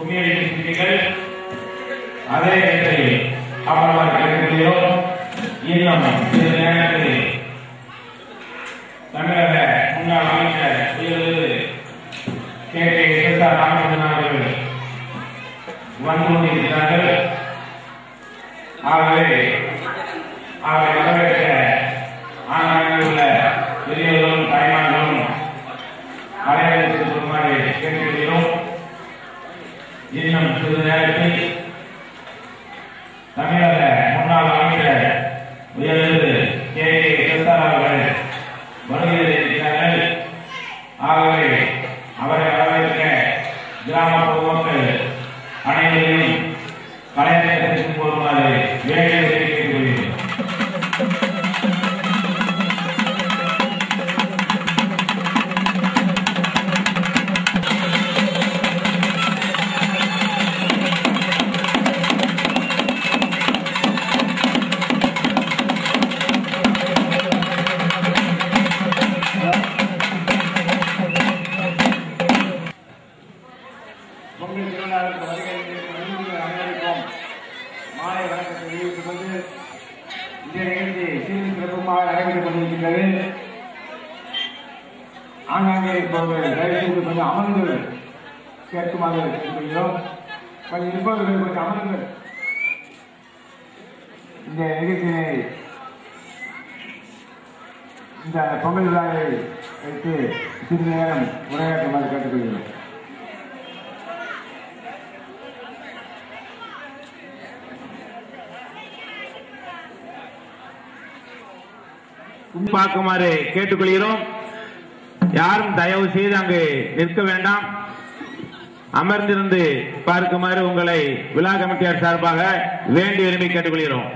கும்மியடி சிந்திகள் அதே நேரத்தில் அமர்வார் கிடைக்கிறோ இன்னும் சில நேரத்தில் தமிழக முன்னாள் அமைச்சர் KK ராமச்சந்திரன் அவர்கள் வந்து கொண்டிருக்கிறார்கள். ஆகவே அவரை வரவேற்ற ஆங்காங்கே உள்ள பெரியவர்களும் தாய்மார்களும் அலைவரிசை வருமாறு கேட்டுக்கொள்கிறோம். இன்னும் சிறிது நேரத்தில் தமிழக முன்னாள் அமைச்சர் உயர்திரு KK அவர்கள் வருகிறார்கள். ஆகவே அவரை வரவேற்க கிராம பொதுமக்கள் அனைவரையும் கலைஞர்களுக்கு போடுமாறு வேண்டுகோளை கேட்டுக்கொள்கிறோம். மாலை வணக்கத்தை தெரிவித்துக் கொண்டு இந்த நிகழ்ச்சி சீரும் சிறப்புமாக நடைபெற்றுக் கொண்டிருக்கின்றது. ஆங்காங்கே தயவுசெய்து கொஞ்சம் அமர்ந்து கேட்குமாறு கேட்டுக்கொள்கிறோம். கொஞ்சம் இருப்பவர்கள் கொஞ்சம் அமர்ந்து இந்த நிகழ்ச்சியை இந்த பொங்கல் விழாவை வைத்து சிறிது நேரம் உரையாற்றுமாறு கேட்டுக்கொள்கிறோம். பார்க்குமாறு கேட்டுக்கொள்கிறோம். யாரும் தயவு செய்து அங்கு நிற்க வேண்டாம், அமர்ந்திருந்து பார்க்குமாறு உங்களை விழா கமிட்டியார் சார்பாக வேண்டி விரும்பி கேட்டுக்கொள்கிறோம்.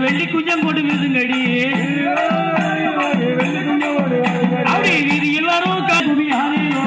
வெள்ளி குஞ்சம் போட்டு விருதுங்கடி அப்படி வீதியில் வரும் குமி ஆனேலோ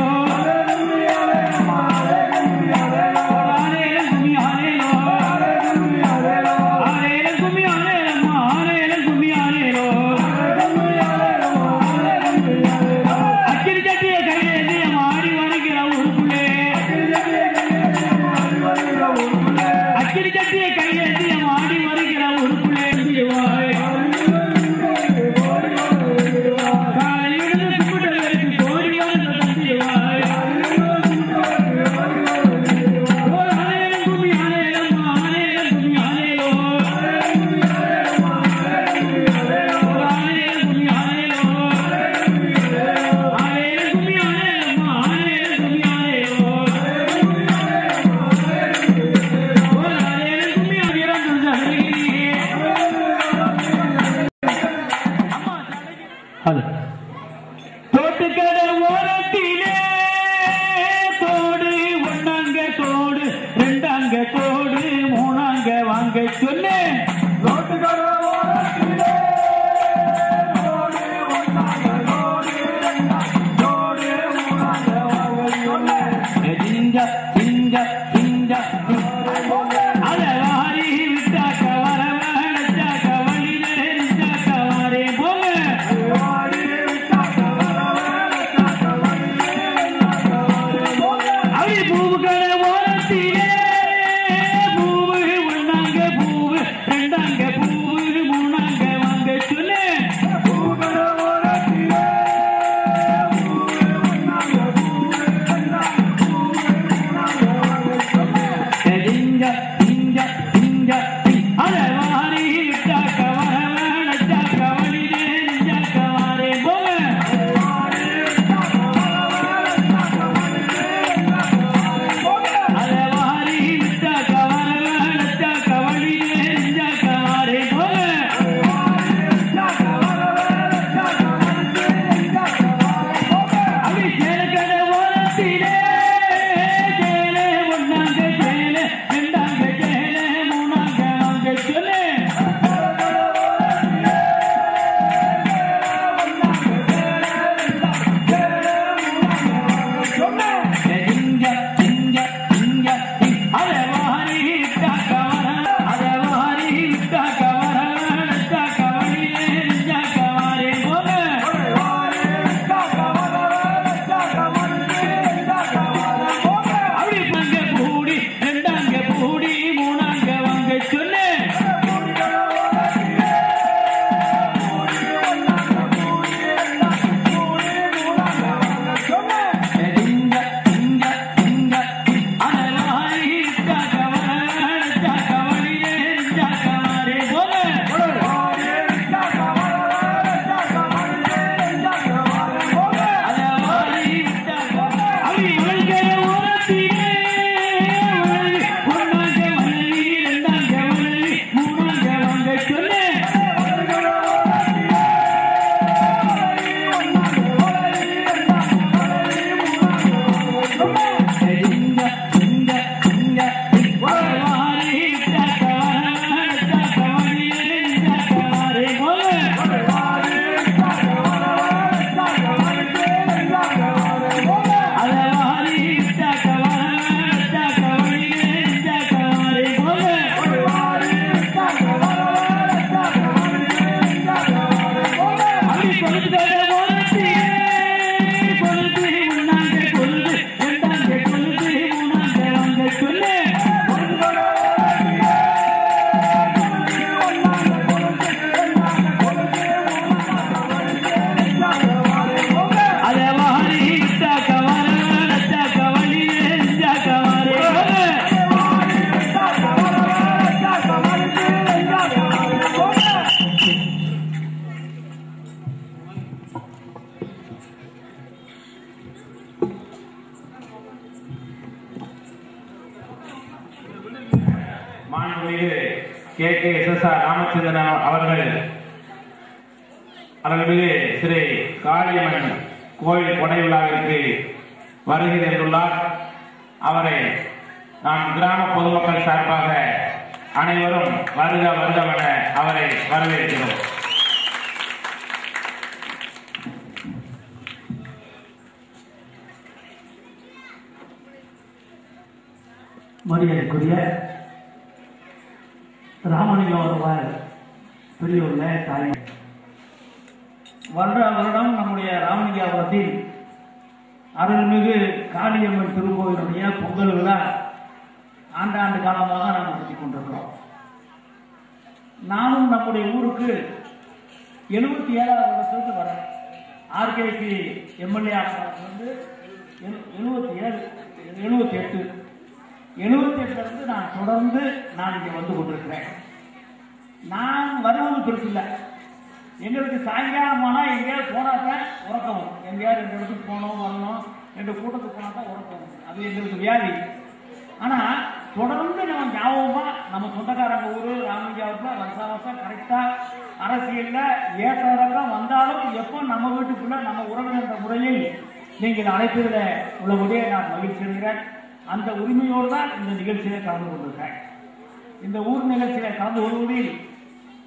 SSR ராமச்சந்திரன் அவர்கள் அருள்மிகு ஸ்ரீ காளியம்மன் கோயில் கொடை விழாவிற்கு வருகை தந்துள்ளார். அவரை நான் கிராம பொதுமக்கள் சார்பாக அனைவரும் வருக வருக என அவரை வரவேற்கிறோம். மரியாதைக்குரிய ராமலிங்கம் அவர்கள் பெரியோர்ல தாய் வருடம் நம்முடைய ராமலிங்காபுரத்தில் அருள்மிகு காளியம்மன் திருக்கோவிலுடைய பொங்கல் விழா ஆண்டாண்டு காலமாக நாம் நடத்தி கொண்டிருக்கிறோம். நானும் நம்முடைய ஊருக்கு 77வது வருஷத்துக்கு வரேன். ஆர்கேபி எம்எல்ஏ ஆனது 78 நான் தொடர்ந்து இங்கே வந்து கொண்டிருக்கிறேன். நான் வருவது பெருசு இல்லை. எங்களுக்கு சாயங்காலம் போனால் எங்கேயாவது போனாதான் உறக்கவும், எங்கேயாவது ரெண்டு இடத்துக்கு போனோம் வரணும், ரெண்டு கூட்டத்துக்கு போனால் தான் உறக்கவும். அது எங்களுக்கு வியாதி. ஆனால் தொடர்ந்து நம்ம ஞாபகமாக நம்ம சொந்தக்காரங்க ஊர் ராமலிங்காபுரத்தில் வருஷம் கரெக்டாக அரசியலில் ஏற்ற இறக்கம் வந்தாலும் எப்போ நம்ம வீட்டுக்குள்ள நம்ம உறவினர் முறையில் நீங்கள் அழைப்பதில் உள்ளபடியே நான் மகிழ்ச்சி அடைகிறேன். அந்த உரிமையோடு தான் இந்த நிகழ்ச்சியில கலந்து கொண்டிருக்கேன். இந்த ஊர் நிகழ்ச்சியில கலந்து கொள்வதில்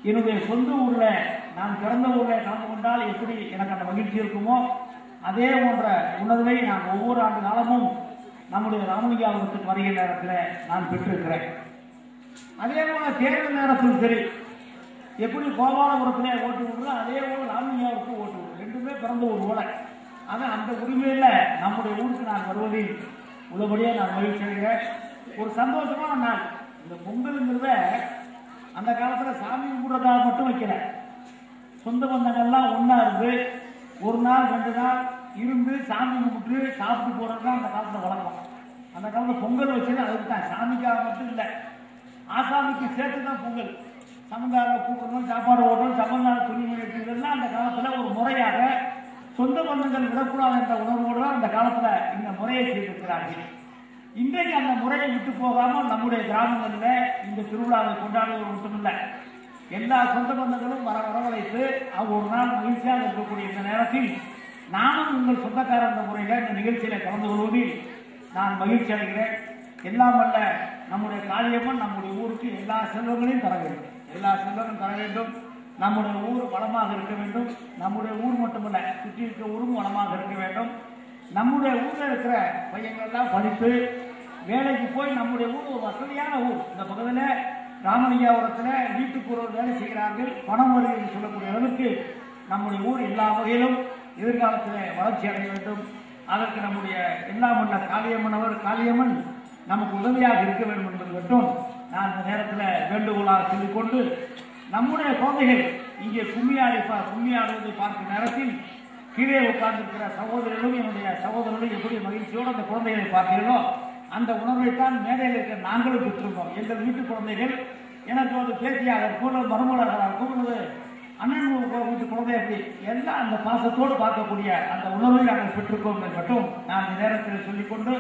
என்னுடைய சொந்த ஊர்ல நான் பிறந்த ஊர்ல கலந்து கொண்டால் எப்படி எனக்கு அந்த மகிழ்ச்சி இருக்குமோ அதே போன்ற உணர்வை நான் ஒவ்வொரு ஆண்டு காலமும் நம்முடைய ராமலிங்காபுரத்துக்கு வருகிற நேரத்தில் நான் பெற்றிருக்கிறேன். அதே போல தேர்தல் நேரத்தில் சரி, எப்படி கோபாலபுரத்திலே ஓட்டு விடுறோம் அதே போல ராமலிங்காபுரத்துக்கு ஓட்டு விடுறோம். ரெண்டுமே பிறந்த ஊர் போல. ஆனால் அந்த உரிமையில நம்முடைய ஊருக்கு நான் வருவதில் உள்ளபடியாக நான் மகிழ்ச்சி அடைகிறேன். ஒரு சந்தோஷமான நாள். இந்த பொங்கலுங்கிறத அந்த காலத்தில் சாமி கும்பிட்றதாக மட்டும் வைக்கல. சொந்த பந்தங்கள்லாம் ஒன்றா இருந்து ஒரு நாள் 2 நாள் இருந்து சாமி கும்பிட்டு சாப்பிட்டு போகிறது தான் அந்த காலத்தில் வழக்கம். அந்த காலத்தில் பொங்கல் வச்சது அதுக்கு தான், சாமிக்காக மட்டும் இல்லை, ஆசாமிக்கு சேர்த்து தான் பொங்கல். சமந்தார கூப்பிடணும், சாப்பாடு ஓட்டணும், சமந்தார துணி இதெல்லாம் அந்த காலத்தில் ஒரு முறையாக சொந்த பந்தங்கள் விடக்கூடாது என்ற உணர்வோடு தான் அந்த காலத்தில் இந்த முறையை செய்திருக்கிறார்கள். இன்றைக்கு அந்த முறையை விட்டு போகாமல் நம்முடைய கிராமங்களில் இந்த திருவிழாவை கொண்டாடுவது மட்டுமில்லை, எல்லா சொந்த பந்தங்களும் வரவழைத்து அவங்க ஒரு நாள் மகிழ்ச்சியாக இருக்கக்கூடிய இந்த நேரத்தில் நானும் உங்கள் சொந்தக்கார என்ற முறையில் இந்த நிகழ்ச்சியில கலந்து கொள்வதில் நான் மகிழ்ச்சி அடைகிறேன். எல்லாம் அல்ல நம்முடைய காளியம்மன் நம்முடைய ஊருக்கு எல்லா செல்வங்களையும் தர வேண்டும், எல்லா செல்வங்களும் தர வேண்டும். நம்முடைய ஊர் வளமாக இருக்க வேண்டும். நம்முடைய ஊர் மட்டுமல்ல, சுற்றி இருக்கிற ஊரும் வளமாக இருக்க வேண்டும். நம்முடைய ஊரில் இருக்கிற பையங்கள் எல்லாம் படித்து வேலைக்கு போய் நம்முடைய ஊர் ஒரு வசதியான ஊர். இந்த பக்கத்தில் ராமலிங்காபுரத்தில் வீட்டுக்கு ஒரு வேலை செய்கிறார்கள், பணம் வருது என்று சொல்லக்கூடிய அளவுக்கு நம்முடைய ஊர் எல்லா வகையிலும் எதிர்காலத்தில் வளர்ச்சி அடைய வேண்டும். அதற்கு நம்முடைய எல்லாம் உள்ள காளியம்மன் நமக்கு உதவியாக இருக்க வேண்டும் என்பது மட்டும் நான் இந்த நேரத்தில் வேண்டுகோளாக சொல்லிக்கொண்டு, நம்முடைய குழந்தைகள் இங்கே கும்மியாடுவதை பார்க்கும் நேரத்தில் கீழே உட்கார்ந்திருக்கிற சகோதரர்களும் என்னுடைய சகோதரர்களும் எப்படி மகிழ்ச்சியோடு அந்த குழந்தைகளை பார்த்தீர்களோ அந்த உணர்வைத்தான் மேடையில் இருக்கிற நாங்களும் பெற்றிருந்தோம். எங்கள் வீட்டு குழந்தைகள் எனக்கு ஒரு பேத்தியாக இருக்கும், மருமகளாக இருக்கும், அண்ணன் வீட்டு குழந்தை அப்படி எல்லாம் அந்த பாசத்தோடு பார்க்கக்கூடிய அந்த உணர்வை நாங்கள் பெற்றிருக்கோம் என்பதை மட்டும் நான் இந்த நேரத்தில் சொல்லிக்கொண்டு,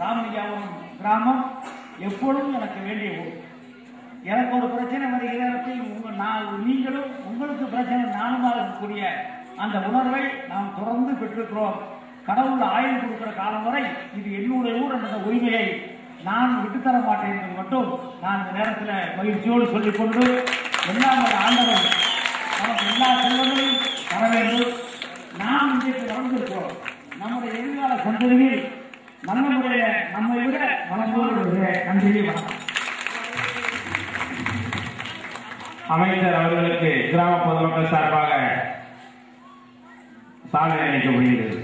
ராமலிங்காபுரம் கிராமம் எப்பொழுதும் எனக்கு வேண்டிய ஊர். எனக்கு ஒரு பிரச்சனை வருகிற நேரத்தில் நீங்களும் உங்களுக்கு பிரச்சனை நானுமாக இருக்கக்கூடிய அந்த உணர்வை நாம் தொடர்ந்து பெற்றிருக்கிறோம். கடவுள் ஆயுள் கொடுக்கிற காலம் வரை இது என்னுடைய ஊர் என்ற உரிமையை நான் விட்டுத்தர மாட்டேன் என்பது மட்டும் நான் இந்த நேரத்தில் மகிழ்ச்சியோடு சொல்லிக்கொண்டு, எல்லாம் ஆண்டவர் நமக்கு எல்லா செல்வங்களையும் தர வேண்டும். நாம் இன்றைக்கு வளர்ந்திருக்கிறோம். நம்முடைய எதிர்கால சந்ததியில் நல்ல முறையில் நம்மை விட வளர்ந்தோடு நன்றியை வணக்கம். அமைச்சர் அவர்களுக்கு கிராம பொதுமக்கள் சார்பாக சாதனை அளிக்கப்படுகிறது.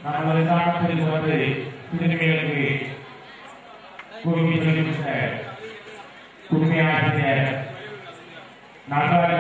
நமது காலத்தில் வந்து சிறுமிகளுக்கு குடும்பி சொல்லிவிட்ட குடுமையாசிரியர் நடராஜ